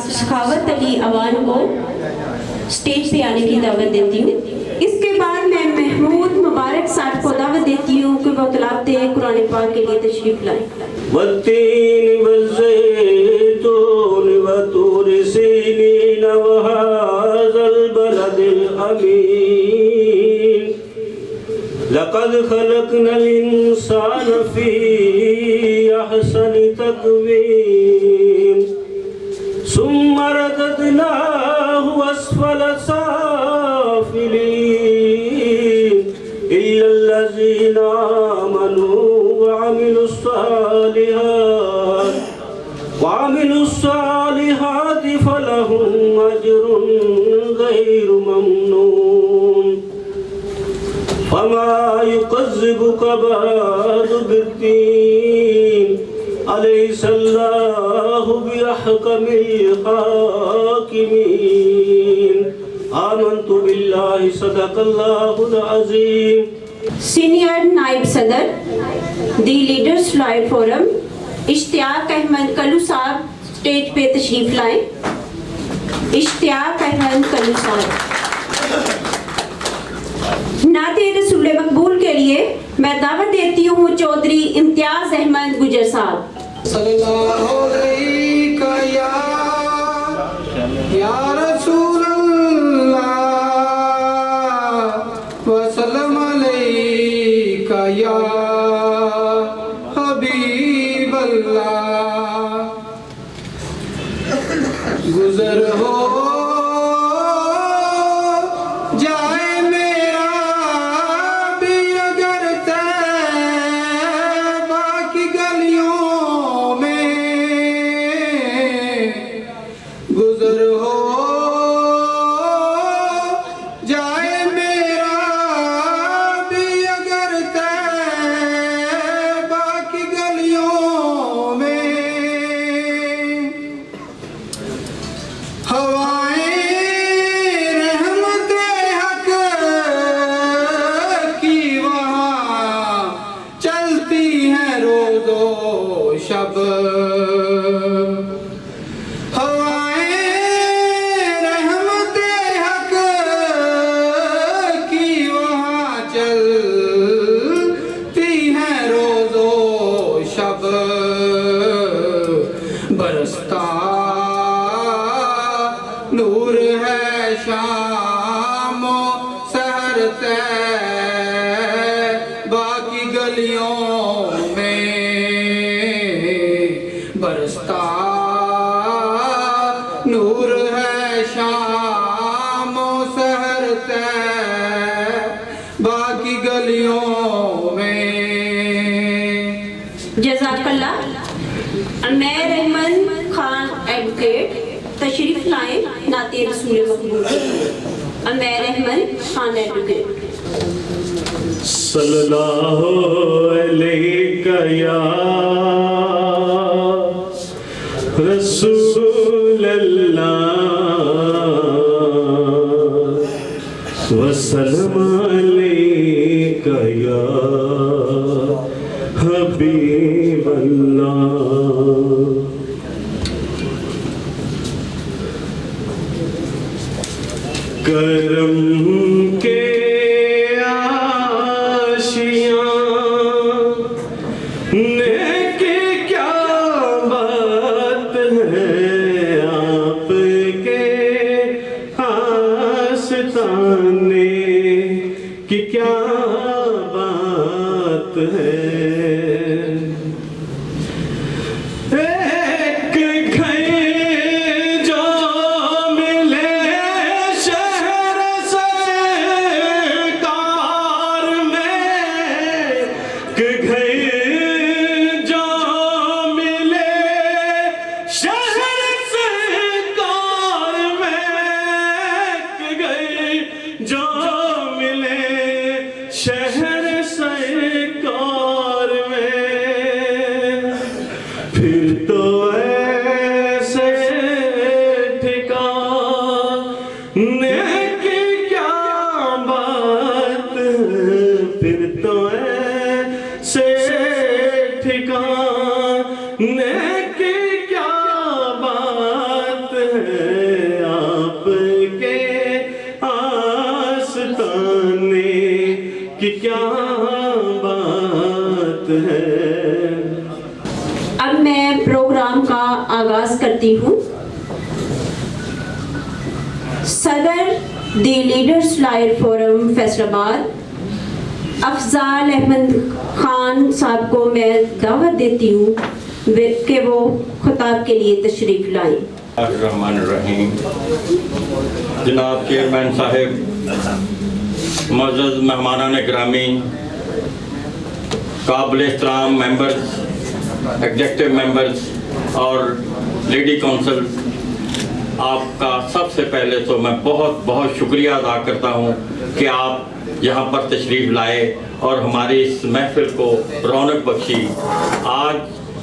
सखावत अली अवान को स्टेज पे आने की दावत देती हूँ। इसके बाद मैं महमूद मुबारक साहब को दावत देती हूँ कि वो तलावत कुरान पाक के लिए तशरीफ लाएं। वत्तीन वज़ैतून वतूर सीनीन वहाज़ल बलदिल अमीन लक़द ख़लक़नल इंसान फ़ी अहसनि तक़वीम सुम्मा रददनाहु अस्फल साफ़िलीन इल्लल्लज़ीना आमनू वअमिलुस्सालिहात फलहुम अज्रुन गैरु ममनून फमा युकज़्ज़िबुका बअदु बिद्दीन अलैहिस्सलाहु बिअहकमिल हाकिमीन आमन्तु बिल्लाहि सदक़ल्लाहुल अज़ीम। सीनियर नायब सदर the leaders lawyer forum Ishtiaq Ahmed Kallu साहब स्टेज पे तशरीफ लाएं। इश्तियाक अहमद कल्लू साहब। नाते रसूल मकबूल के लिए मैं दावत देती हूँ चौधरी इम्तियाज अहमद गुजर साहब। सल्लल्लाहु अलैका या रसूल अल्लाह वसल्लम अलैका या हबीब अल्लाह। गुजर हो जाए मेरा भी अगर तैबा की गलियों में, गुजर हो जाए मेरा भी अगर तैबा की गलियों में। हवाएं रहमत हक की वहाँ चलती हैं रोज़ो शब। हवाएं रहमत हक की वहाँ चलती हैं रोज़ो शब। बरसता नूर है शामो सहर तैबा की गलियों में। बरसता नूर है शामो सहर तैबा की गलियों में। जज़ाकल्लाह। अमेर अहमद खान एडवोकेट तशरीफ लाएं नाते रसूल मकबूल। अमेर अहमद खान एडवोकेट। सल्लल्लाहु अलैका या रसूल अल्लाह वसल्लम अलैका या हबीब अल्लाह। करम के आशियाँ नेकी क्या बात है, आपके आस्ताने की क्या बात है। घर शहर सरकार में फिर तो ऐसे ठिकाने की क्या बात है, फिर तो ऐसे ठिकाने की क्या बात है, आपके आस्ताने की क्या बात है। अब मैं प्रोग्राम का आगाज करती हूँ। सदर the Leaders Lawyer Forum Faisalabad Afzal Ahmad Khan साहब को मैं दावत देती हूँ कि वो खिताब के लिए तशरीफ लाएं। रहमानिर्रहीम। जनाब चेयरमैन साहब, मुअज़्ज़ज़ मेहमानान गिरामी, काबिल एहतराम मेंबर्स, एग्जेक्टिव मेंबर्स और लेडी काउंसिल, आपका सबसे पहले तो मैं बहुत बहुत शुक्रिया अदा करता हूँ कि आप यहाँ पर तशरीफ़ लाए और हमारी इस महफिल को रौनक बख्शी। आज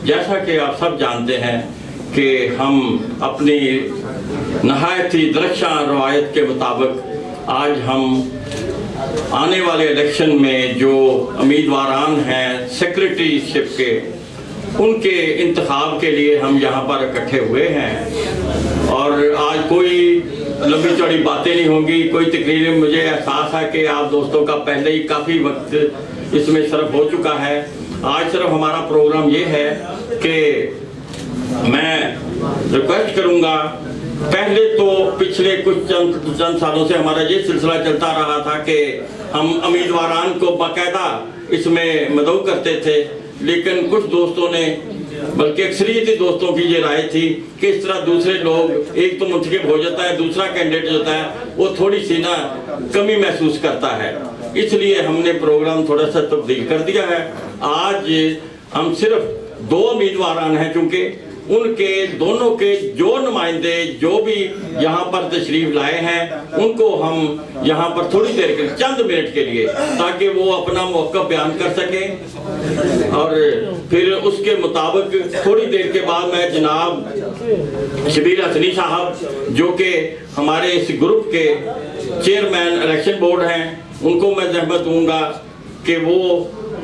जैसा कि आप सब जानते हैं कि हम अपनी नहायत ही दरख्शां रवायत के मुताबिक आज हम आने वाले इलेक्शन में जो उम्मीदवारान हैं सेक्रेटरीशिप के, उनके इंतखाब के लिए हम यहाँ पर इकट्ठे हुए हैं। और आज कोई लंबी चौड़ी बातें नहीं होंगी, कोई तकरीर। मुझे एहसास है कि आप दोस्तों का पहले ही काफ़ी वक्त इसमें सर्फ हो चुका है। आज सिर्फ हमारा प्रोग्राम ये है कि मैं रिक्वेस्ट करूँगा, पहले तो पिछले कुछ चंद सालों से हमारा ये सिलसिला चलता रहा था कि हम उम्मीदवारान को बाकायदा इसमें मदऊ करते थे, लेकिन कुछ दोस्तों ने, बल्कि अक्सरियती दोस्तों की ये राय थी कि इस तरह दूसरे लोग, एक तो मुंतखब हो जाता है, दूसरा कैंडिडेट होता है, वो थोड़ी सी ना कमी महसूस करता है। इसलिए हमने प्रोग्राम थोड़ा सा तब्दील कर दिया है। आज हम सिर्फ 2 उम्मीदवारान हैं, चूँकि उनके दोनों के जो नुमाइंदे जो भी यहाँ पर तशरीफ़ लाए हैं, उनको हम यहाँ पर थोड़ी देर के चंद मिनट के लिए, ताकि वो अपना मौक़िफ़ बयान कर सकें। और फिर उसके मुताबिक थोड़ी देर के बाद मैं जनाब शबीर हसनी साहब, जो कि हमारे इस ग्रुप के चेयरमैन इलेक्शन बोर्ड हैं, उनको मैं ज़हमत दूँगा कि वो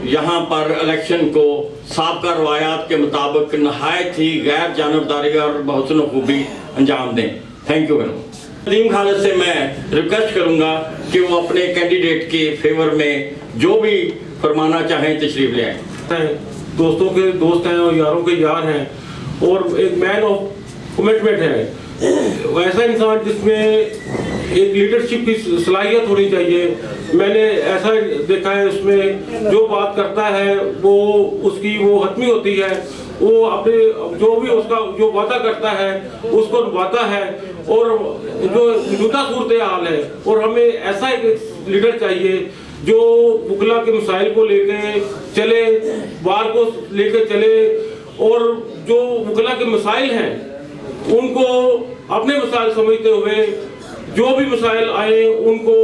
यहाँ पर इलेक्शन को साबका रवायात के मुताबिक नहायत ही गैर जानबदारी और बहुसन खूबी अंजाम दें। Thank you very much. Nadeem Khalid से मैं रिक्वेस्ट करूँगा कि वो अपने कैंडिडेट के फेवर में जो भी फरमाना चाहें तशरीफ़ ले आएँ। दोस्तों के दोस्त हैं और यारों के यार हैं, और एक मैन ऑफ कमिटमेंट है, वैसा इंसान जिसमें एक लीडरशिप की सलाहियत होनी चाहिए। मैंने ऐसा देखा है, उसमें जो बात करता है वो उसकी वो हतमी होती है, वो अपने जो भी उसका जो वादा करता है उसको निभाता है, और जो मौजूदा सूरत हाल है, और हमें ऐसा एक लीडर चाहिए जो बुकला के मसाइल को लेके चले, बार को लेके चले, और जो बुकला के मसाइल हैं उनको अपने मसाइल समझते हुए जो भी मसाइल आए उनको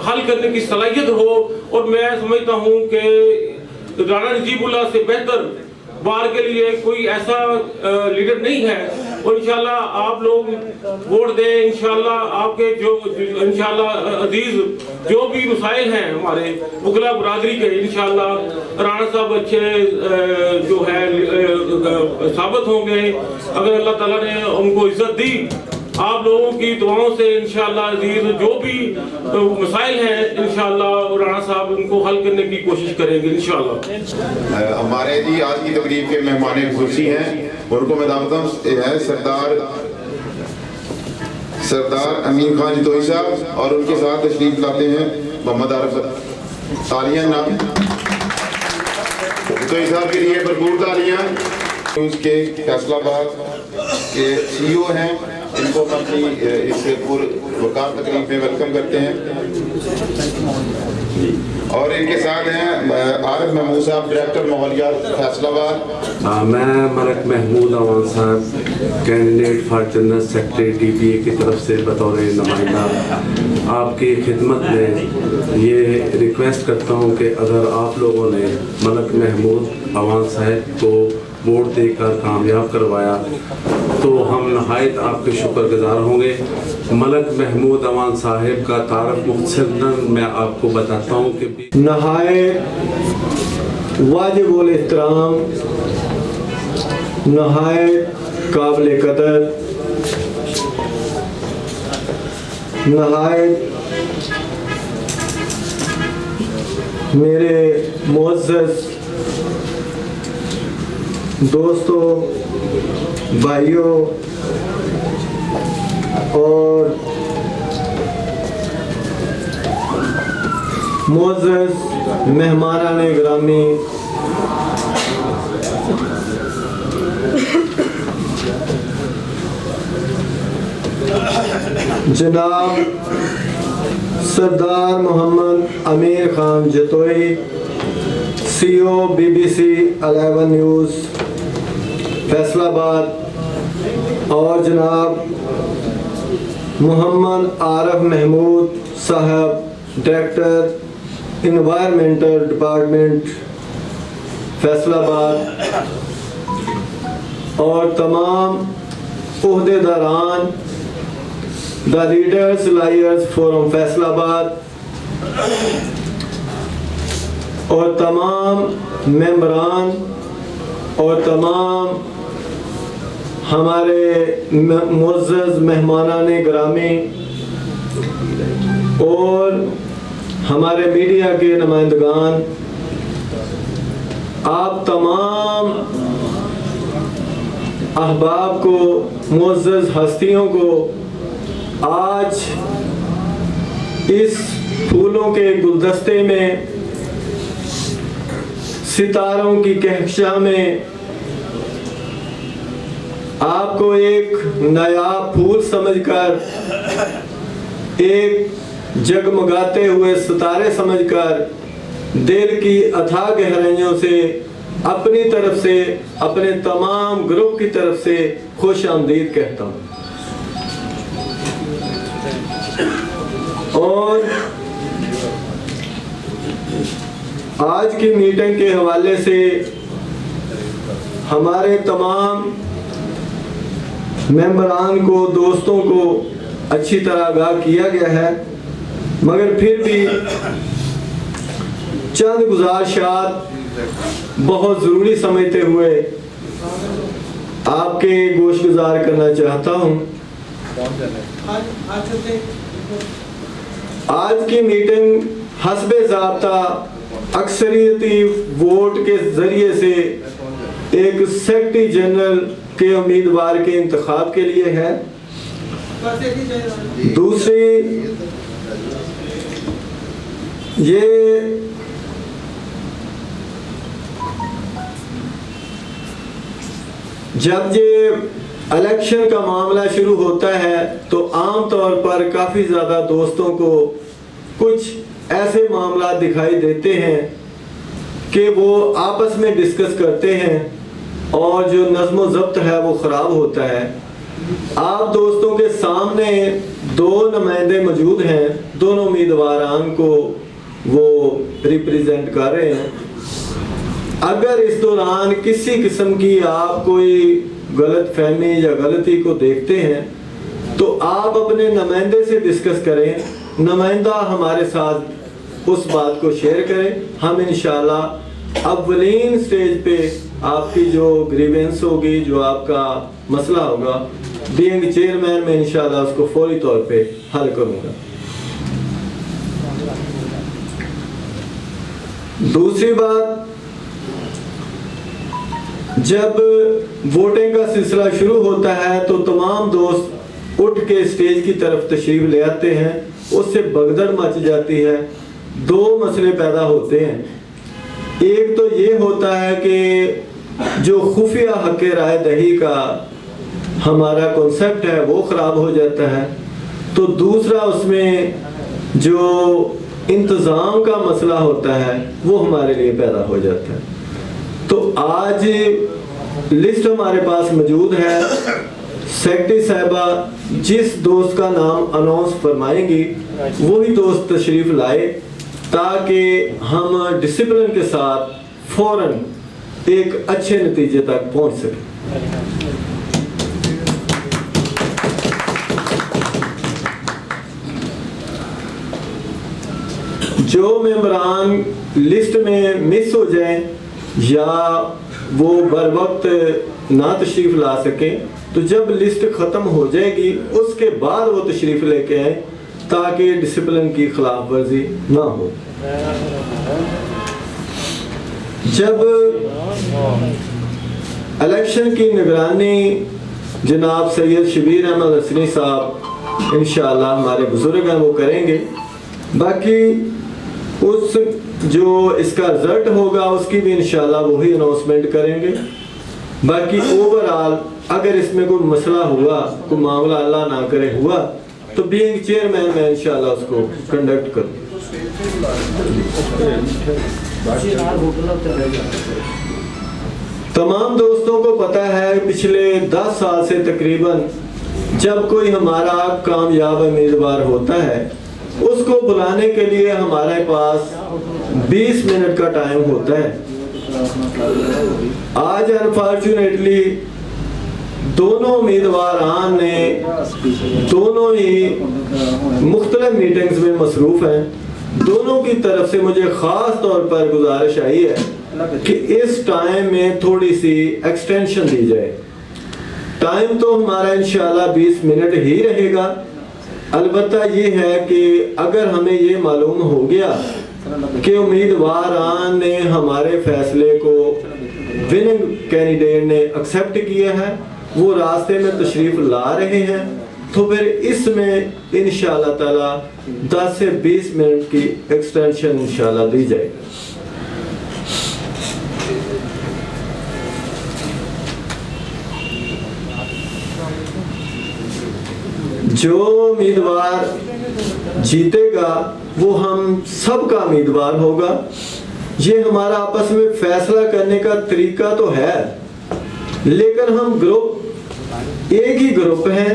हल करने की सलाहियत हो। और मैं समझता हूँ कि राणा नजीबुल्लाह से बेहतर बार के लिए कोई ऐसा लीडर नहीं है। और इंशाल्लाह आप लोग वोट दें, इंशाल्लाह आपके जो इंशाल्लाह अजीज जो भी मसाइल हैं हमारे बुकला बरादरी के, इंशाल्लाह राणा साहब अच्छे जो है साबित होंगे अगर अल्लाह ताला ने उनको इज्जत दी। आप लोगों की दुआओं से इंशाल्लाह अजीज जो भी मसाइल हैं इंशाल्लाह राणा साहब उनको हल करने की कोशिश करेंगे इंशाल्लाह। हमारे जी आज की तकरीब के मेहमान खुशी हैं, उनको मैं दावत है सरदार अमीन खान जितोई साहब, और उनके साथ तशरीफ लाते हैं मोहम्मद आरिफ तालियां नाम जितोई साहब के लिए भरपूर तालियां। उसके फैसलाबाद के CEO हैं, इनको हम अपनी इस वकार तकरीब में वेलकम करते हैं। और इनके साथ हैं आरिफ महमूद साहब, डायरेक्टर माहौलियात फैसलाबाद। मैं मलक महमूद अवान साहब, candidate for general secretary DBA की तरफ से बतौर नुमाइंदा आपकी खिदमत में ये रिक्वेस्ट करता हूँ कि अगर आप लोगों ने मलक महमूद अवान साहब को वोट देकर कामयाब करवाया तो हम नहायत आपके शुक्रगुजार होंगे। मलक महमूद अवान साहब का तारफ़ मुख्तसरन मैं आपको बताता हूँ कि नहायत वाजिबुल एहतराम, नहायत काबिल कदर, नहायत मेरे मुअज़्ज़ज़ दोस्तों, भाइयों और मुअज़्ज़ज़ मेहमानाने गिरामी, जनाब सरदार मोहम्मद अमीर Khan Jatoi, CEO BBC 11 news Faisalabad, और जनाब मोहम्मद आरफ महमूद साहब, डायरेक्टर इन्वायरमेंटल डिपार्टमेंट फैसलाबाद, और तमाम ओहदेदारान the leaders lawyers forum Faisalabad, और तमाम मेंबरान और तमाम हमारे मुअज़्ज़ज़ मेहमानाने गिरामी और हमारे मीडिया के नुमाइंदगान, आप तमाम अहबाब को, मुअज़्ज़ज़ हस्तियों को आज इस फूलों के गुलदस्ते में, सितारों की कहकशां में आपको एक नया फूल समझकर, एक जगमगाते हुए सितारे समझकर दिल की अथाह गहराइयों से अपनी तरफ से, अपने तमाम ग्रुप की तरफ से खुश आमदीद कहता हूँ। और आज की मीटिंग के हवाले से हमारे तमाम मेंबरान को, दोस्तों को अच्छी तरह आगाह किया गया है, मगर फिर भी चंद गुजारिशात बहुत ज़रूरी समझते हुए आपके गोशगुजार करना चाहता हूँ। आज की मीटिंग हस्बे ज़ाब्ता अक्सरियती वोट के ज़रिए से एक सेक्रेटरी जनरल के उम्मीदवार के इंतखाब के लिए है। दूसरी, ये जब ये इलेक्शन का मामला शुरू होता है तो आम तौर पर काफ़ी ज़्यादा दोस्तों को कुछ ऐसे मामला दिखाई देते हैं कि वो आपस में डिस्कस करते हैं और जो नज़्म व ज़ब्त है वो ख़राब होता है। आप दोस्तों के सामने दो नुमाइंदे मौजूद हैं, दोनों उम्मीदवारान को वो रिप्रेजेंट कर रहे हैं। अगर इस दौरान किसी किस्म की आप कोई गलत फहमी या गलती को देखते हैं तो आप अपने नुमाइंदे से डिस्कस करें, नुमाइंदा हमारे साथ उस बात को शेयर करें। हम इंशाल्लाह अव्वलीन स्टेज पे आपकी जो ग्रीवेंस होगी, जो आपका मसला होगा, बीइंग चेयरमैन में इंशाल्लाह उसको फौरी तौर पे हल करूँगा। दूसरी बात, जब वोटिंग का सिलसिला शुरू होता है तो तमाम दोस्त उठ के स्टेज की तरफ तशरीफ ले आते हैं, उससे भगदड़ मच जाती है। दो मसले पैदा होते हैं। एक तो ये होता है कि जो खुफिया हक राय दही का हमारा कॉन्सेप्ट है वो ख़राब हो जाता है। तो दूसरा, उसमें जो इंतज़ाम का मसला होता है वो हमारे लिए पैदा हो जाता है। तो आज लिस्ट हमारे पास मौजूद है। सेक्रेटरी साहबा जिस दोस्त का नाम अनाउंस फरमाएंगी वही दोस्त तशरीफ लाए, ताकि हम डिसिप्लिन के साथ फौरन एक अच्छे नतीजे तक पहुंच सकें। जो मेंबरान लिस्ट में मिस हो जाएं या वो बर वक्त ना तशरीफ ला सकें, तो जब लिस्ट ख़त्म हो जाएगी उसके बाद वो तशरीफ लेके आए, ताकि डिसिप्लिन की खिलाफ वर्जी ना हो। जब इलेक्शन की निगरानी जनाब सैयद शबीर अहमद हसनी साहब इंशाअल्लाह हमारे बुजुर्ग हैं वो करेंगे। बाकी उस जो इसका रिजल्ट होगा उसकी भी इंशाअल्लाह वही अनाउंसमेंट करेंगे। बाकी ओवरऑल अगर इसमें कोई मसला हुआ, कोई मामला अल्लाह ना करे हुआ, तो बीइंग चेयरमैन मैं इंशाअल्लाह उसको कंडक्ट करूँ। तमाम दोस्तों को पता है पिछले 10 साल से तकरीबन जब कोई हमारा कामयाब उम्मीदवार होता है उसको बुलाने के लिए हमारे पास 20 मिनट का टाइम होता है। आज अनफॉर्चुनेटली दोनों उम्मीदवारान ने दोनों ही मुख्तलिफ मीटिंग्स में मसरूफ हैं। दोनों की तरफ से मुझे ख़ास तौर पर गुजारिश आई है कि इस टाइम में थोड़ी सी एक्सटेंशन दी जाए। टाइम तो हमारा इंशाल्लाह 20 मिनट ही रहेगा। अलबत्ता ये है कि अगर हमें ये मालूम हो गया कि उम्मीदवारान ने हमारे फैसले को विनिंग कैंडिडेट ने एक्सेप्ट किया है, वो रास्ते में तशरीफ ला रहे हैं, तो फिर इसमें इंशाअल्लाह ताला 10 से 20 मिनट की एक्सटेंशन इंशाअल्लाह दी जाएगी। जो उम्मीदवार जीतेगा वो हम सब का उम्मीदवार होगा। ये हमारा आपस में फैसला करने का तरीका तो है, लेकिन हम ग्रुप एक ही ग्रुप हैं,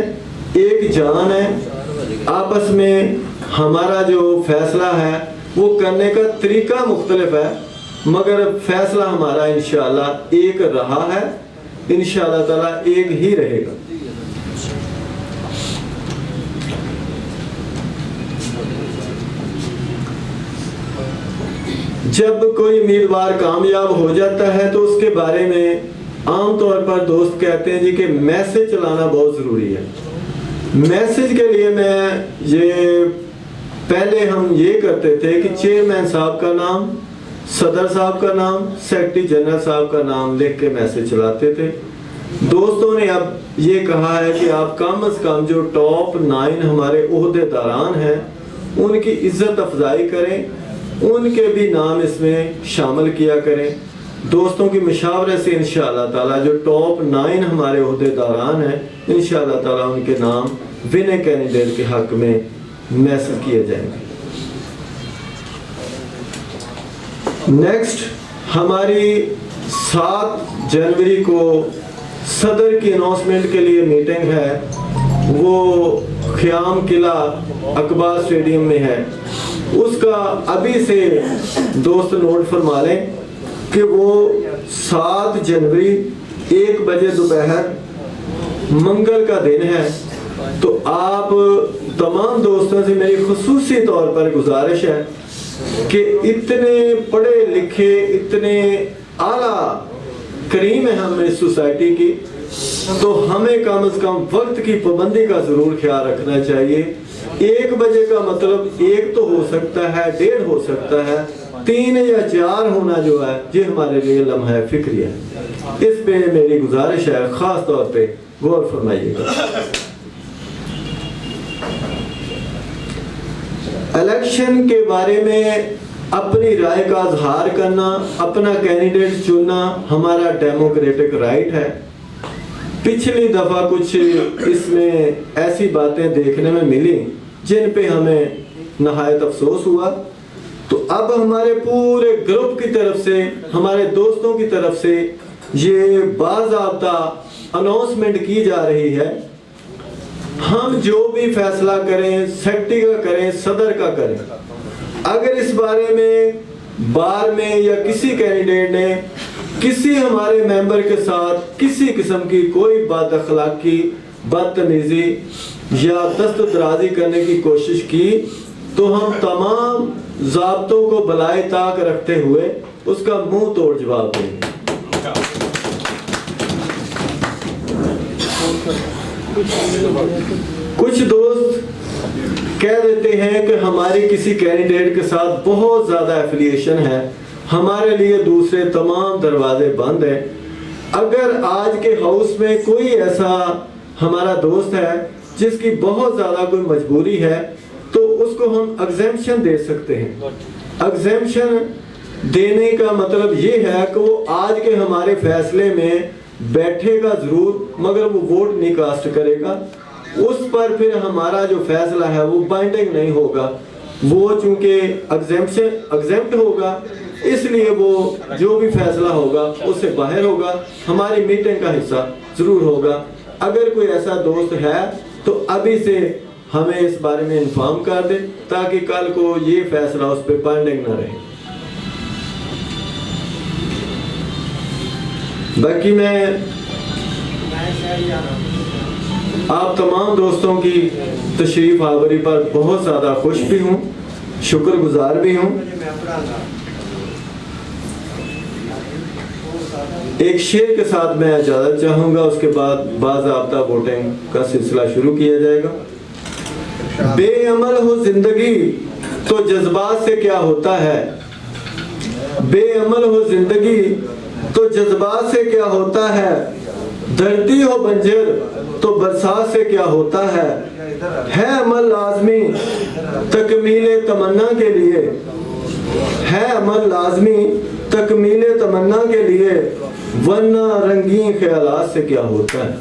एक जान है। आपस में हमारा जो फैसला है वो करने का तरीका मुख्तलिफ है, मगर फैसला हमारा इंशाअल्लाह एक रहा है, इंशाअल्लाह ताला एक ही रहेगा। जब कोई उम्मीदवार कामयाब हो जाता है तो उसके बारे में आमतौर पर दोस्त कहते हैं जी कि मैसेज चलाना बहुत ज़रूरी है। मैसेज के लिए मैं ये पहले हम ये करते थे कि चेयरमैन साहब का नाम, सदर साहब का नाम, सेक्रेटरी जनरल साहब का नाम लिख के मैसेज चलाते थे। दोस्तों ने अब ये कहा है कि आप कम से कम जो टॉप 9 हमारे ओहदेदारान हैं उनकी इज्जत अफजाई करें, उनके भी नाम इसमें शामिल किया करें। दोस्तों की मशावरे से इंशाअल्लाह ताला जो टॉप 9 हमारे ओहदेदारान हैं इंशाअल्लाह ताला उनके नाम विनर कैंडिडेट के हक में मैसेज किए जाएंगे। नेक्स्ट हमारी 7 जनवरी को सदर की अनाउंसमेंट के लिए मीटिंग है, वो ख़याम किला अकबर स्टेडियम में है। उसका अभी से दोस्त नोट फरमा लें कि वो 7 जनवरी 1 बजे दोपहर मंगल का दिन है। तो आप तमाम दोस्तों से मेरी खुसूसी तौर पर गुजारिश है कि इतने पढ़े लिखे, इतने आला करीम है हम इस सोसाइटी की, तो हमें कम से कम वक्त की पाबंदी का ज़रूर ख्याल रखना चाहिए। 1 बजे का मतलब 1 तो हो सकता है, 1:30 हो सकता है, 3 या 4 होना जो है ये हमारे लिए लम्हा फिक्री है। इस पे मेरी गुजारिश है, ख़ास तौर पे गौर फरमाइएगा। इलेक्शन के बारे में अपनी राय का इजहार करना, अपना कैंडिडेट चुनना हमारा डेमोक्रेटिक राइट है। पिछली दफ़ा कुछ इसमें ऐसी बातें देखने में मिली जिन पे हमें नहायत अफसोस हुआ। तो अब हमारे पूरे ग्रुप की तरफ से, हमारे दोस्तों की तरफ से ये बाज़ाब्ता अनाउंसमेंट की जा रही है हम जो भी फैसला करें सेक्रेटरी का करें, सदर का करें, अगर इस बारे में बार में या किसी कैंडिडेट ने किसी हमारे मेंबर के साथ किसी किस्म की कोई बदअखलाकी, बदतमीजी या दस्तदराजी करने की कोशिश की तो हम तमाम ज़ाब्तों को बलाए ताक रखते हुए उसका मुंह तोड़ जवाब देंगे। कुछ दोस्त कह देते हैं कि हमारे किसी कैंडिडेट के साथ बहुत ज़्यादा एफिलिएशन है, हमारे लिए दूसरे तमाम दरवाजे बंद हैं। अगर आज के हाउस में कोई ऐसा हमारा दोस्त है जिसकी बहुत ज़्यादा कोई मजबूरी है तो उसको हम एग्जेम्पशन दे सकते हैं। एग्जेम्पशन देने का मतलब ये है कि वो आज के हमारे फैसले में बैठेगा ज़रूर मगर वो वोट नहीं कास्ट करेगा, उस पर फिर हमारा जो फैसला है वो बाइंडिंग नहीं होगा। वो चूंकि एग्जेम्प्ट होगा इसलिए वो जो भी फैसला होगा उससे बाहर होगा, हमारी मीटिंग का हिस्सा ज़रूर होगा। अगर कोई ऐसा दोस्त है तो अभी से हमें इस बारे में इन्फॉर्म कर दे ताकि कल को ये फैसला उस पर बाइंडिंग ना रहे। बाकी मैं आप तमाम दोस्तों की तशरीफ आवरी पर बहुत ज़्यादा खुश भी हूँ, शुक्रगुजार भी हूँ। एक शेर के साथ मैं इजाज़त चाहूँगा, उसके बाद बाज़ाब्ता वोटिंग का सिलसिला शुरू किया जाएगा। बेअमल हो जिंदगी तो जज्बात से क्या होता है, बेअमल हो जिंदगी तो जज्बात से क्या होता है, धरती हो बंजर तो बरसात से क्या होता है अमल लाजमी तकमीले तमन्ना के लिए, है अमल लाजमी तकमीले तमन्ना के लिए, वरना रंगीन ख्यालात से क्या होता है।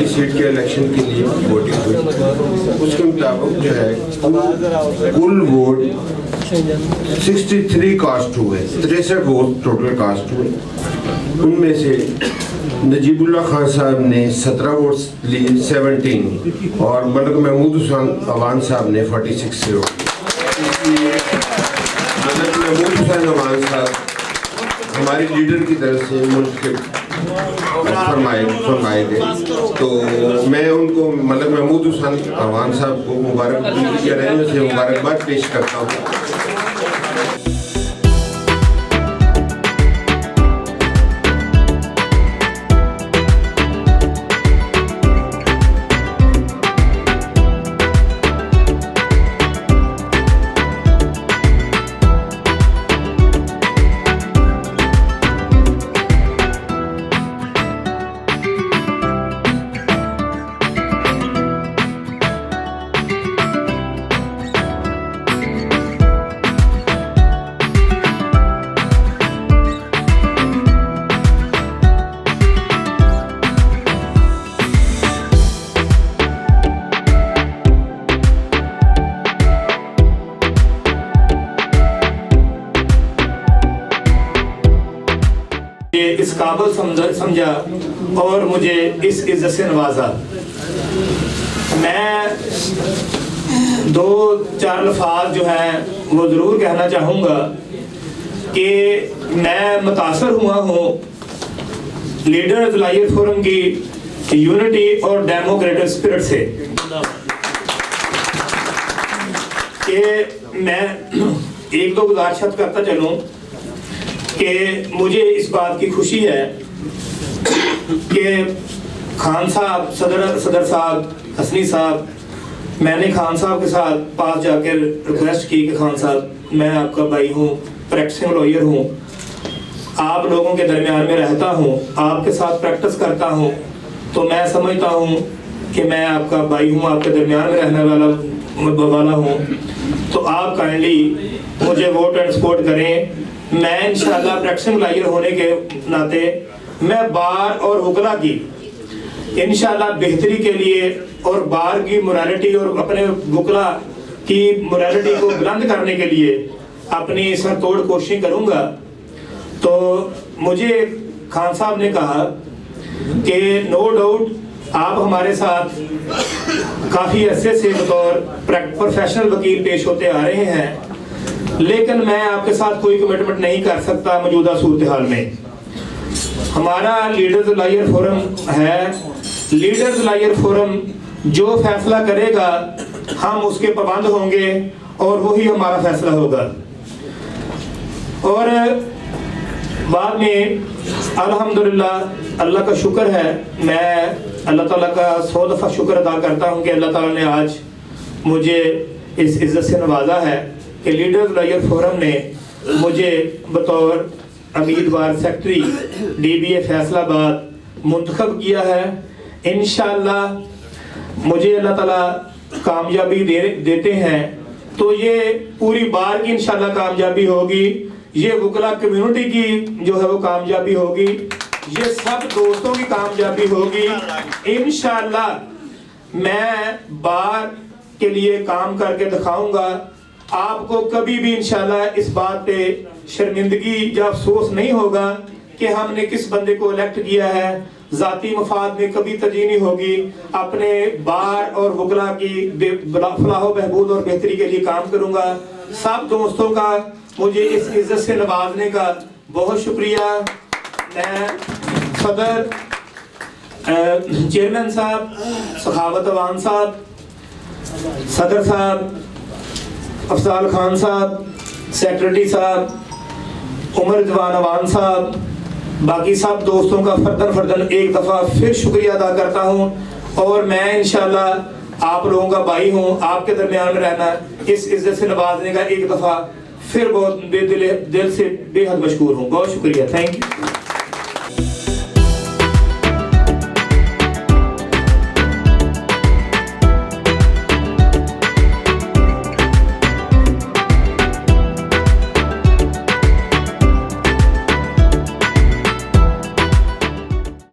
सीट के इलेक्शन के लिए वोटिंग हुई, उसके मुताबिक जो है कुल वोट 63 कास्ट हुए, 63 वोट टोटल कास्ट हुए। उनमें से नजीबुल्ला खान साहब ने 17 वोट लिए 17 और मलिक महमूद हुसैन अवान साहब ने 46 से मलिक महमूद हुसैन अवान साहब हमारे लीडर की तरफ से मुल्क के फरमाए गए, तो मैं उनको मलिक महमूद हुसैन अवान साहब को मुबारकबाद पेश करता हूँ। इस काबिल समझा और मुझे इस इज्जत से नवाजा। मैं 2-4 अल्फाज जो हैं वो ज़रूर कहना चाहूँगा कि मैं मुतासर हुआ हूँ लीडर जुलाइयत फोरम की यूनिटी और डेमोक्रेटिक स्पिरिट से, कि मैं 1-2 गुजारिश करता चलूँ कि मुझे इस बात की खुशी है कि खान साहब, सदर साहब, हसनी साहब, मैंने खान साहब के साथ पास जाकर रिक्वेस्ट की कि खान साहब मैं आपका भाई हूँ, प्रैक्टिसिंग लॉयर हूँ, आप लोगों के दरमियान में रहता हूँ, आपके साथ प्रैक्टिस करता हूँ, तो मैं समझता हूँ कि मैं आपका भाई हूँ, आपके दरमियान में रहने वाला हूँ, तो आप काइंडली मुझे वोट एंड सपोर्ट करें। मैं इंशाल्लाह प्रैक्टिसिंग लॉयर होने के नाते मैं बार और हुकला की इंशाल्लाह बेहतरी के लिए और बार की मोरालिटी और अपने वकला की मोरालिटी को बुलंद करने के लिए अपनी सरतोड़ कोशिश करूँगा। तो मुझे खान साहब ने कहा कि नो डाउट आप हमारे साथ काफ़ी अरसे से बतौर प्रोफेशनल वकील पेश होते आ रहे हैं, लेकिन मैं आपके साथ कोई कमिटमेंट नहीं कर सकता मौजूदा सूरत हाल में। हमारा लीडर्स लॉयर फोरम है, लीडर्स लॉयर फोरम जो फैसला करेगा हम उसके पाबंद होंगे और वही हमारा फैसला होगा। और बाद में अल्हम्दुलिल्लाह अल्लाह का शुक्र है, मैं अल्लाह ताला का 100 दफ़ा शुक्र अदा करता हूँ कि अल्लाह ताला ने आज मुझे इस इज़्ज़त से नवाजा है कि लीडर्स लॉयर फोरम ने मुझे बतौर उम्मीदवार सेक्रेटरी DBA फैसलाबाद मुंतखब किया है। इंशाअल्लाह मुझे अल्लाह ताला कामयाबी देते हैं तो ये पूरी बार की इंशाअल्लाह कामयाबी होगी, ये वकला कम्युनिटी की जो है वो कामयाबी होगी, ये सब दोस्तों की कामयाबी होगी। इंशाअल्लाह मैं बार के लिए काम करके दिखाऊंगा। आपको कभी भी इंशाअल्लाह इस बात पे शर्मिंदगी या अफसोस नहीं होगा कि हमने किस बंदे को इलेक्ट किया है। जाती मफाद में कभी तरजीह नहीं होगी, अपने बार और वकला की फलाह बहबूद और बेहतरी के लिए काम करूंगा। सब दोस्तों का मुझे इस इज्जत से नवाजने का बहुत शुक्रिया। मैं सदर चेयरमैन साहब सखावत अवान साहब, सदर साहब अफजाल खान साहब, सेक्रेटरी साहब उमर जवान अवान साहब, बाकी सब दोस्तों का फर्दन एक दफ़ा फिर शुक्रिया अदा करता हूँ। और मैं इंशाल्लाह आप लोगों का भाई हूँ, आपके दरमियान में रहना, इस इज्जत से नवाजने का एक दफ़ा फिर बहुत दिल से बेहद मशकूर हूँ। बहुत शुक्रिया, थैंक यू।